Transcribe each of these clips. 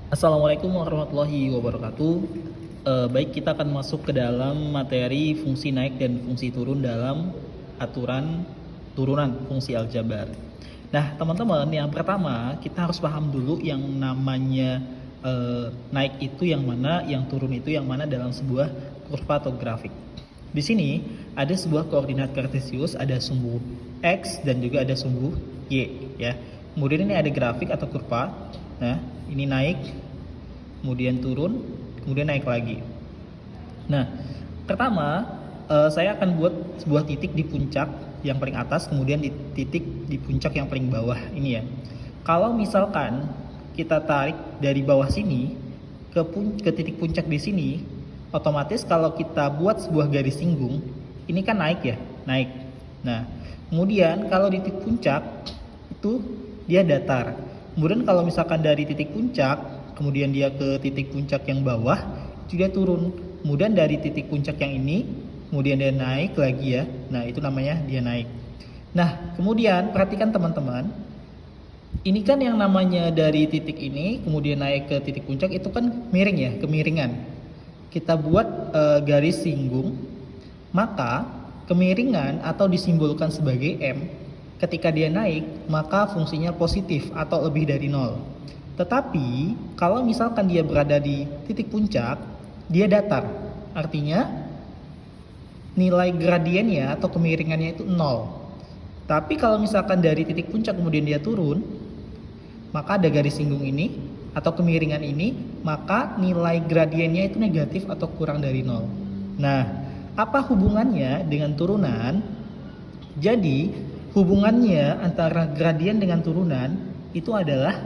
Assalamualaikum warahmatullahi wabarakatuh. Baik, kita akan masuk ke dalam materi fungsi naik dan fungsi turun dalam aturan turunan fungsi aljabar. Nah, teman-teman, yang pertama kita harus paham dulu yang namanya naik itu yang mana, yang turun itu yang mana dalam sebuah kurva atau grafik. Di sini ada sebuah koordinat kartesius, ada sumbu x dan juga ada sumbu y, ya. Kemudian ini ada grafik atau kurva. Nah, ini naik, kemudian turun, kemudian naik lagi. Nah, pertama saya akan buat sebuah titik di puncak yang paling atas, kemudian di titik di puncak yang paling bawah ini ya. Kalau misalkan kita tarik dari bawah sini ke titik puncak di sini, otomatis kalau kita buat sebuah garis singgung, ini kan naik ya, naik. Nah, kemudian kalau di titik puncak itu dia datar. Kemudian kalau misalkan dari titik puncak, kemudian dia ke titik puncak yang bawah, itu dia turun. Kemudian dari titik puncak yang ini, kemudian dia naik lagi ya. Nah, itu namanya dia naik. Nah, kemudian perhatikan teman-teman, ini kan yang namanya dari titik ini, kemudian naik ke titik puncak, itu kan miring ya, kemiringan. Kita buat garis singgung, maka kemiringan atau disimbolkan sebagai M, ketika dia naik, maka fungsinya positif atau lebih dari 0. Tetapi, kalau misalkan dia berada di titik puncak, dia datar. Artinya, nilai gradiennya atau kemiringannya itu 0. Tapi kalau misalkan dari titik puncak kemudian dia turun, maka ada garis singgung ini atau kemiringan ini, maka nilai gradiennya itu negatif atau kurang dari 0. Nah, apa hubungannya dengan turunan? Jadi, hubungannya antara gradien dengan turunan itu adalah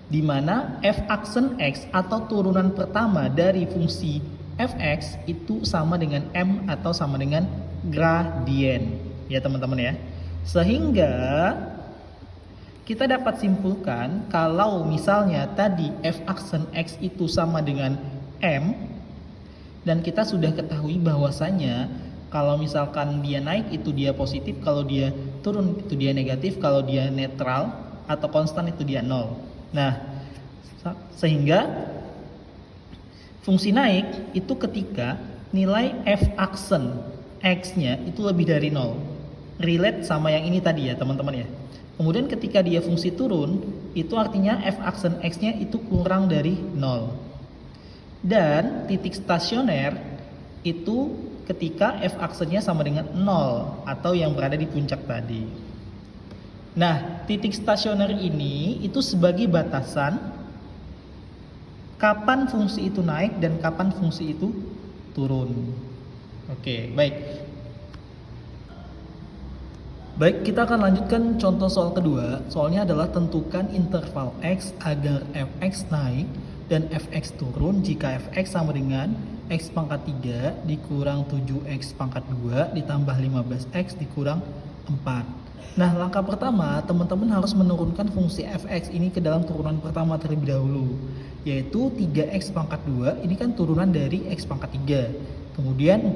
di mana f aksen x atau turunan pertama dari fungsi fx itu sama dengan m atau sama dengan gradien. Ya teman-teman ya. Sehingga kita dapat simpulkan kalau misalnya tadi f aksen x itu sama dengan m, dan kita sudah ketahui bahwasanya kalau misalkan dia naik itu dia positif, kalau dia turun itu dia negatif, kalau dia netral atau konstan itu dia 0. Nah, sehingga fungsi naik itu ketika nilai f aksen x-nya itu lebih dari 0. Relate sama yang ini tadi ya teman-teman ya. Kemudian ketika dia fungsi turun, itu artinya f aksen x-nya itu kurang dari 0. Dan titik stasioner itu ketika f aksennya sama dengan 0 atau yang berada di puncak tadi. Nah, titik stasioner ini itu sebagai batasan kapan fungsi itu naik dan kapan fungsi itu turun. Oke, baik. Baik, kita akan lanjutkan contoh soal kedua. Soalnya adalah tentukan interval x agar fx naik dan fx turun jika fx sama dengan x pangkat 3 dikurang 7x pangkat 2 ditambah 15x dikurang 4. Nah, langkah pertama teman-teman harus menurunkan fungsi fx ini ke dalam turunan pertama terlebih dahulu, yaitu 3x pangkat 2 ini kan turunan dari x pangkat 3. Kemudian min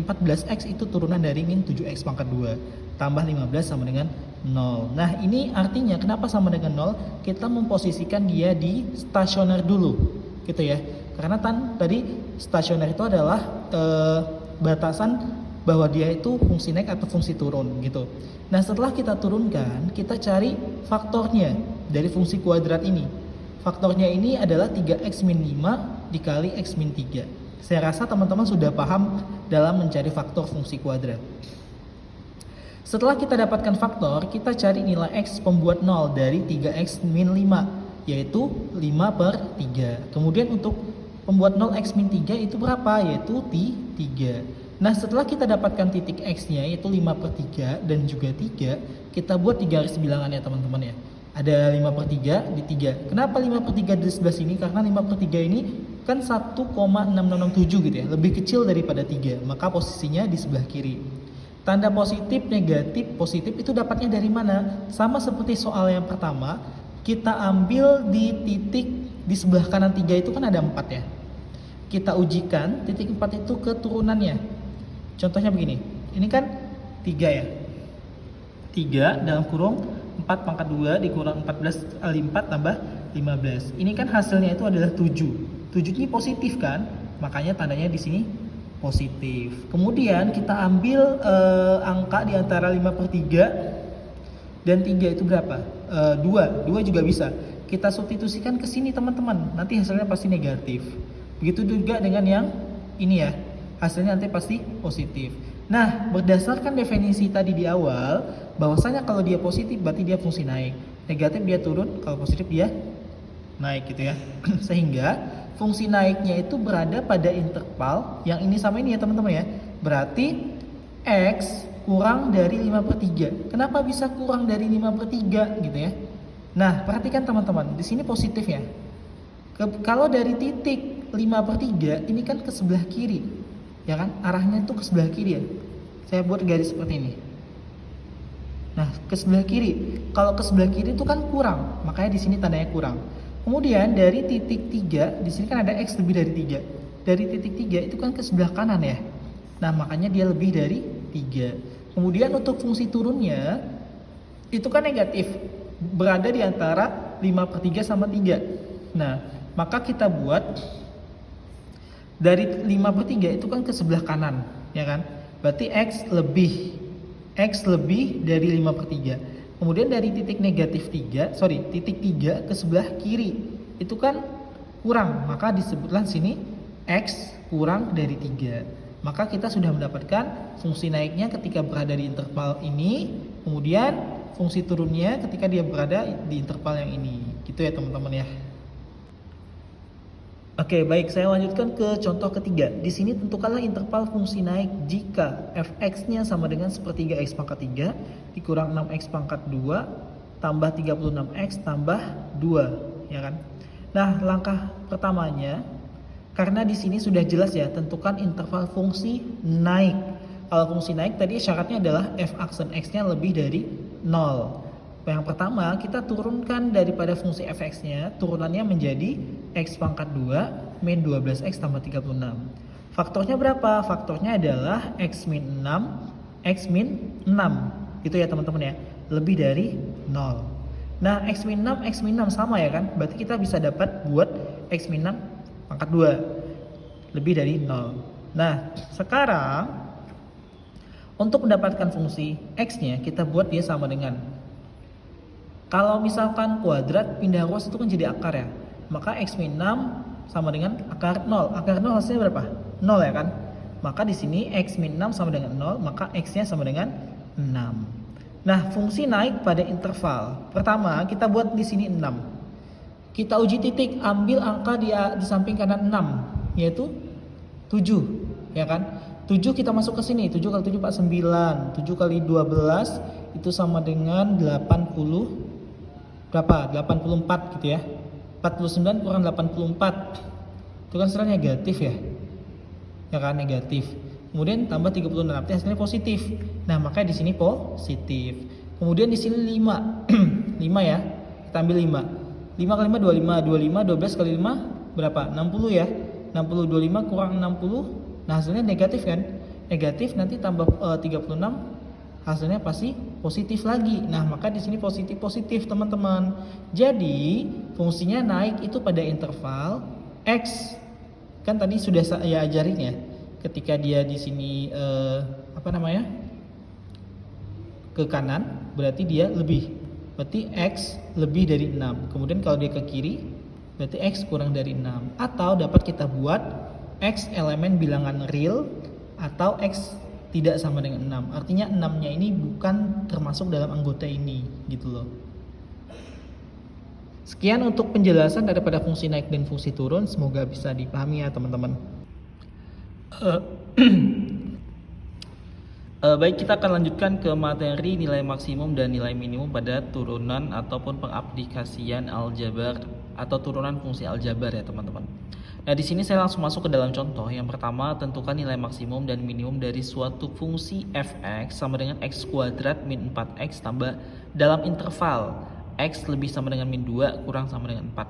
14x itu turunan dari min 7x pangkat 2 tambah 15 sama dengan 0. Nah, ini artinya kenapa sama dengan 0? Kita memposisikan dia di stasioner dulu gitu ya. Karena tadi stasioner itu adalah batasan bahwa dia itu fungsi naik atau fungsi turun gitu. Nah, setelah kita turunkan, kita cari faktornya dari fungsi kuadrat ini. Faktornya ini adalah 3x min 5 dikali x min 3. Saya rasa teman-teman sudah paham dalam mencari faktor fungsi kuadrat. Setelah kita dapatkan faktor, kita cari nilai x pembuat 0 dari 3x min 5, yaitu 5/3. Kemudian untuk pembuat 0 x min 3 itu berapa? Yaitu 3. Nah, setelah kita dapatkan titik x-nya yaitu 5/3 dan juga 3, kita buat 3 garis bilangan ya teman-teman ya. Ada 5/3 di 3. Kenapa 5/3 di sebelah sini? Karena 5/3 ini kan 1,6667 gitu ya, lebih kecil daripada 3, maka posisinya di sebelah kiri. Tanda positif, negatif, positif itu dapatnya dari mana? Sama seperti soal yang pertama, kita ambil di titik di sebelah kanan 3 itu kan ada 4 ya. Kita ujikan titik 4 itu ke turunannya. Contohnya begini, ini kan 3 ya. 3 dalam kurung 4 pangkat 2 dikurang 14 kali 4 tambah 15. Ini kan hasilnya itu adalah 7. 7 ini positif kan? Makanya tandanya di sini positif. Kemudian kita ambil angka di antara 5/3 dan 3 itu berapa? 2. 2 juga bisa. Kita substitusikan ke sini teman-teman. Nanti hasilnya pasti negatif. Begitu juga dengan yang ini ya. Hasilnya nanti pasti positif. Nah, berdasarkan definisi tadi di awal, bahwasanya kalau dia positif berarti dia fungsi naik. Negatif dia turun, kalau positif dia naik gitu ya. Sehingga fungsi naiknya itu berada pada interval yang ini sama ini ya teman-teman ya. Berarti X kurang dari 5/3. Kenapa bisa kurang dari 5/3 gitu ya? Nah, perhatikan teman-teman, di sini positif ya. Kalau dari titik 5/3 ini kan ke sebelah kiri, ya kan? Arahnya tuh ke sebelah kiri ya. Saya buat garis seperti ini. Nah, ke sebelah kiri. Kalau ke sebelah kiri itu kan kurang, makanya di sini tandanya kurang. Kemudian dari titik 3, di sini kan ada X lebih dari 3. Dari titik 3 itu kan ke sebelah kanan ya. Nah, makanya dia lebih dari 3. Kemudian untuk fungsi turunnya itu kan negatif, berada di antara 5/3 sama 3. Nah, maka kita buat dari 5/3 itu kan ke sebelah kanan, ya kan? Berarti X lebih dari 5/3. Kemudian dari titik titik 3 ke sebelah kiri itu kan kurang, maka disebutlah sini X kurang dari 3. Maka kita sudah mendapatkan fungsi naiknya ketika berada di interval ini, kemudian fungsi turunnya ketika dia berada di interval yang ini. Gitu ya teman-teman ya. Oke, baik, saya lanjutkan ke contoh ketiga. Di sini tentukanlah interval fungsi naik jika fx-nya sama dengan 1/3 x pangkat 3 dikurang 6x pangkat 2 tambah 36x tambah 2, ya kan? Nah, langkah pertamanya, karena di sini sudah jelas ya, tentukan interval fungsi naik. Kalau fungsi naik tadi syaratnya adalah f aksen x-nya lebih dari 0. Yang pertama, kita turunkan daripada fungsi fx-nya, turunannya menjadi x pangkat 2 min 12x tambah 36. Faktornya berapa? Faktornya adalah x min 6, x min 6. Gitu ya teman-teman ya, lebih dari 0. Nah, x min 6, x min 6 sama ya kan? Berarti kita bisa dapat buat x min 6 pangkat 2 lebih dari 0. Nah, sekarang untuk mendapatkan fungsi x-nya, kita buat dia sama dengan, kalau misalkan kuadrat pindah ruas itu kan jadi akar ya. Maka x min 6 sama dengan akar 0. Akar 0 hasilnya berapa? 0 ya kan? Maka di sini x min 6 sama dengan 0, maka x-nya sama dengan 6. Nah, fungsi naik pada interval. Pertama, kita buat di sini 6. Kita uji titik, ambil angka di samping kanan 6, yaitu 7, ya kan? 7 kita masuk ke sini. 7 kali 7 49. 7 kali 12 itu sama dengan 80 berapa? 84 gitu ya. 49 kurang 84. Itu kan hasilnya negatif ya. Ya kan, negatif. Kemudian tambah 36, artinya hasilnya positif. Nah, makanya di sini positif. Kemudian di sini 5. 5 ya. Kita ambil 5. 5 kali 5 25, 25 12 kali 5 berapa? 60 ya. 60 25 kurang 60. Nah, hasilnya negatif kan? Negatif nanti tambah 36, hasilnya pasti positif lagi. Nah, maka di sini positif teman-teman. Jadi fungsinya naik itu pada interval x. Kan tadi sudah saya ajarin ya. Ketika dia di sini ke kanan, berarti dia lebih. Berarti x lebih dari 6. Kemudian kalau dia ke kiri, berarti x kurang dari 6. Atau dapat kita buat x elemen bilangan real atau x tidak sama dengan 6. Artinya 6-nya ini bukan termasuk dalam anggota ini, gitu loh. Sekian untuk penjelasan daripada fungsi naik dan fungsi turun. Semoga bisa dipahami ya teman-teman. Baik, kita akan lanjutkan ke materi nilai maksimum dan nilai minimum pada turunan ataupun pengaplikasian aljabar atau turunan fungsi aljabar ya teman-teman. Nah, di sini saya langsung masuk ke dalam contoh. Yang pertama, tentukan nilai maksimum dan minimum dari suatu fungsi fx sama dengan x kuadrat min 4x tambah dalam interval x lebih sama dengan min 2 kurang sama dengan 4.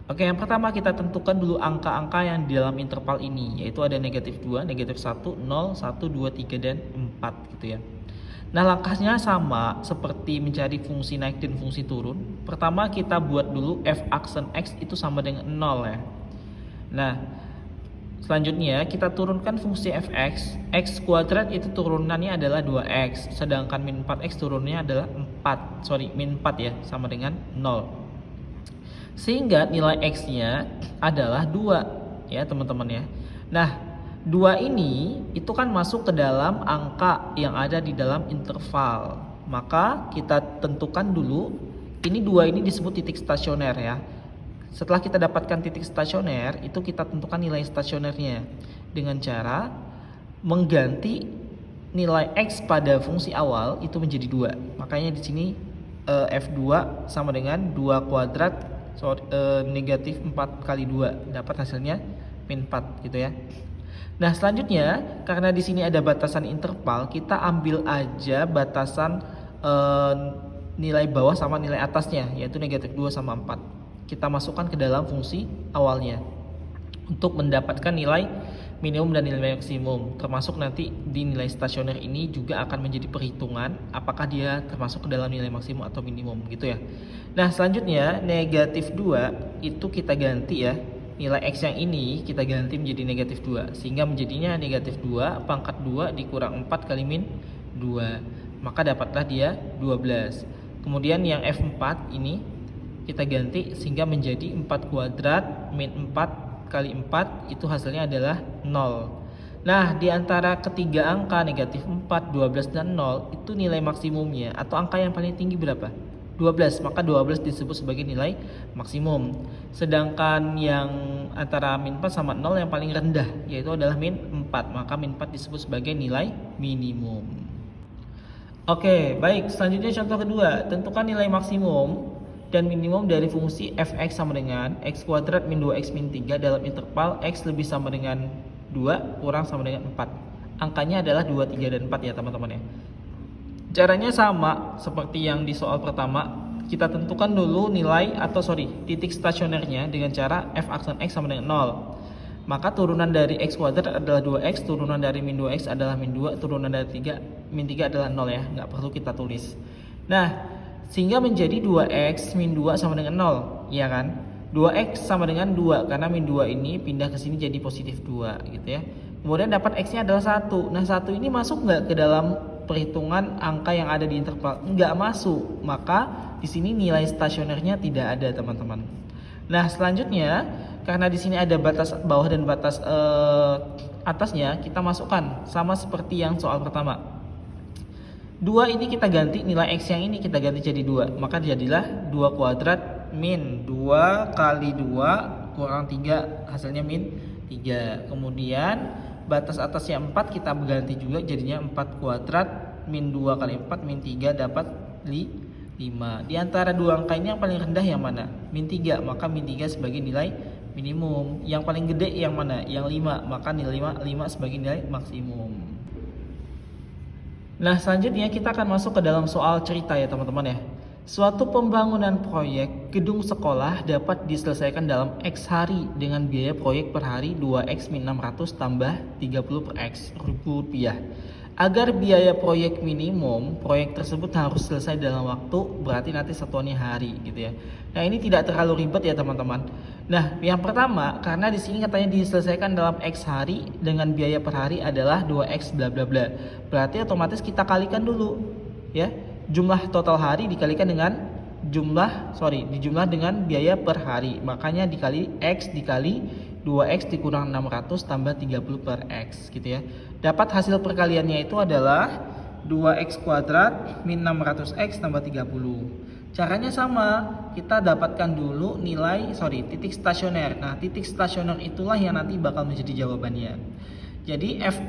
Oke, yang pertama kita tentukan dulu angka-angka yang di dalam interval ini, yaitu ada negatif 2, negatif 1, 0, 1, 2, 3, dan 4 gitu ya. Nah, langkahnya sama seperti mencari fungsi naik dan fungsi turun. Pertama kita buat dulu f aksen x itu sama dengan 0 ya. Nah, selanjutnya kita turunkan fungsi fx. X kuadrat itu turunannya adalah 2x, sedangkan min 4x turunnya adalah 4. Min 4 ya, sama dengan 0. Sehingga nilai x-nya adalah 2 ya teman-teman ya. Nah, 2 ini itu kan masuk ke dalam angka yang ada di dalam interval. Maka kita tentukan dulu, ini 2 ini disebut titik stasioner ya. Setelah kita dapatkan titik stasioner, itu kita tentukan nilai stasionernya dengan cara mengganti nilai x pada fungsi awal itu menjadi 2. Makanya di sini f2 sama dengan 2 kuadrat negatif 4 kali 2, dapat hasilnya min 4 gitu ya. Nah, selanjutnya karena di sini ada batasan interval, kita ambil aja batasan nilai bawah sama nilai atasnya, yaitu negatif 2 sama 4. Kita masukkan ke dalam fungsi awalnya untuk mendapatkan nilai minimum dan nilai maksimum. Termasuk nanti di nilai stasioner ini juga akan menjadi perhitungan apakah dia termasuk ke dalam nilai maksimum atau minimum gitu ya. Nah, selanjutnya negatif 2 itu kita ganti ya. Nilai x yang ini kita ganti menjadi negatif 2, sehingga menjadinya negatif 2 pangkat 2 dikurang 4 kali min 2, maka dapatlah dia 12. Kemudian yang f4 ini kita ganti sehingga menjadi 4 kuadrat min 4 kali 4, itu hasilnya adalah 0. Nah, di antara ketiga angka negatif 4, 12, dan 0 itu nilai maksimumnya atau angka yang paling tinggi berapa? 12, maka 12 disebut sebagai nilai maksimum. Sedangkan yang antara min 4 sama 0 yang paling rendah yaitu adalah min 4, maka min 4 disebut sebagai nilai minimum. Oke, baik, selanjutnya contoh kedua, tentukan nilai maksimum dan minimum dari fungsi fx sama dengan x kuadrat min 2x min 3 dalam interval x lebih sama dengan 2 kurang sama dengan 4. Angkanya adalah 2, 3, dan 4 ya teman-teman ya. Caranya sama seperti yang di soal pertama. Kita tentukan dulu titik stasionernya dengan cara f aksen x sama dengan 0. Maka turunan dari x kuadrat adalah 2x, turunan dari min 2x adalah min 2, turunan dari min 3 adalah 0 ya, nggak perlu kita tulis. Nah, sehingga menjadi 2x min 2 sama dengan 0, ya kan? 2x sama dengan 2 karena min 2 ini pindah ke sini jadi positif 2 gitu ya. Kemudian dapat x-nya adalah 1. Nah, 1 ini masuk nggak ke dalam perhitungan angka yang ada di interval? Nggak masuk. Maka di sini nilai stasionernya tidak ada, teman-teman. Nah, selanjutnya karena di sini ada batas bawah dan batas atasnya, kita masukkan sama seperti yang soal pertama. 2 ini kita ganti, nilai x yang ini kita ganti jadi 2. Maka jadilah 2 kuadrat min 2 kali 2 kurang 3, hasilnya min 3. Kemudian batas atasnya 4 kita ganti juga jadinya 4 kuadrat min 2 kali 4 min 3 dapat 5. Di antara dua angka ini yang paling rendah yang mana? Min 3, maka min 3 sebagai nilai minimum. Yang paling gede yang mana? Yang 5, maka nilai 5 sebagai nilai maksimum. Nah, selanjutnya kita akan masuk ke dalam soal cerita ya teman-teman ya. Suatu pembangunan proyek gedung sekolah dapat diselesaikan dalam X hari dengan biaya proyek per hari 2X min 600 tambah 30 per X rupiah. Agar biaya proyek minimum, proyek tersebut harus selesai dalam waktu, berarti nanti satuannya hari gitu ya. Nah, ini tidak terlalu ribet ya teman-teman. Nah, yang pertama, karena di sini katanya diselesaikan dalam X hari dengan biaya per hari adalah 2X bla bla bla. Berarti otomatis kita kalikan dulu ya. Jumlah total hari dikalikan dengan dijumlah dengan biaya per hari. Makanya dikali X dikali 2X dikurang 600 tambah 30 per X gitu ya. Dapat hasil perkaliannya itu adalah 2X kuadrat min 600X tambah 30. Caranya sama, kita dapatkan dulu titik stasioner. Nah, titik stasioner itulah yang nanti bakal menjadi jawabannya. Jadi f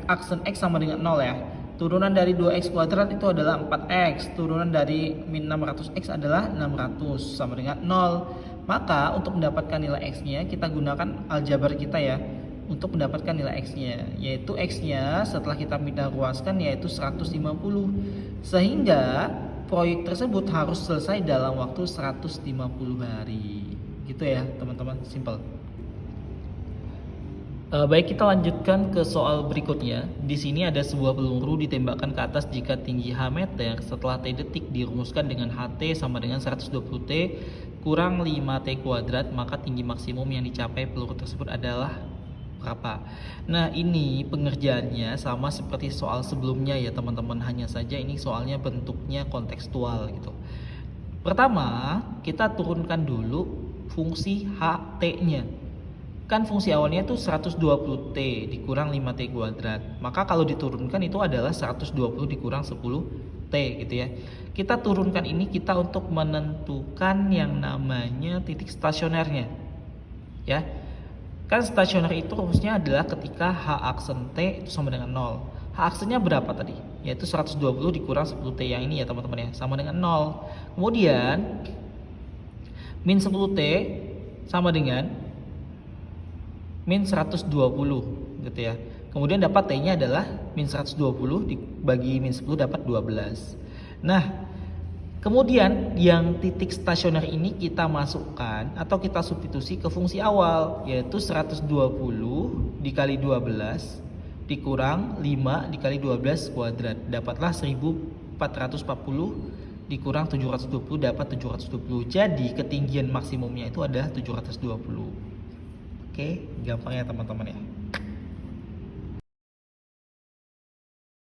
aksen X sama dengan 0 ya. Turunan dari 2x kuadrat itu adalah 4x. Turunan dari min 600x adalah 600 sama dengan 0. Maka untuk mendapatkan nilai x-nya kita gunakan aljabar kita ya. Untuk mendapatkan nilai x-nya, yaitu x-nya setelah kita pindah ruaskan yaitu 150. Sehingga proyek tersebut harus selesai dalam waktu 150 hari. Gitu ya teman-teman, simple. Baik, kita lanjutkan ke soal berikutnya. Di sini ada sebuah peluru ditembakkan ke atas jika tinggi H meter setelah T detik dirumuskan dengan HT sama dengan 120T kurang 5T kuadrat, maka tinggi maksimum yang dicapai peluru tersebut adalah berapa? Nah, ini pengerjaannya sama seperti soal sebelumnya ya teman-teman, hanya saja ini soalnya bentuknya kontekstual gitu. Pertama, kita turunkan dulu fungsi HT-nya. Kan fungsi awalnya itu 120T dikurang 5T kuadrat. Maka kalau diturunkan itu adalah 120 dikurang 10T gitu ya. Kita turunkan ini kita untuk menentukan yang namanya titik stasionernya. Ya. Kan stasioner itu rumusnya adalah ketika H aksen T itu sama dengan 0. H aksennya berapa tadi? Yaitu 120 dikurang 10T yang ini ya teman-teman ya, sama dengan 0. Kemudian min 10T sama dengan min 120 gitu ya. Kemudian dapat T-nya adalah min 120 dibagi min 10 dapat 12. Nah, kemudian yang titik stasioner ini kita masukkan atau kita substitusi ke fungsi awal, yaitu 120 dikali 12 dikurang 5 dikali 12 kuadrat. Dapatlah 1440 dikurang 720 dapat 720. Jadi ketinggian maksimumnya itu adalah 720. Oke, gampang ya teman-teman ya.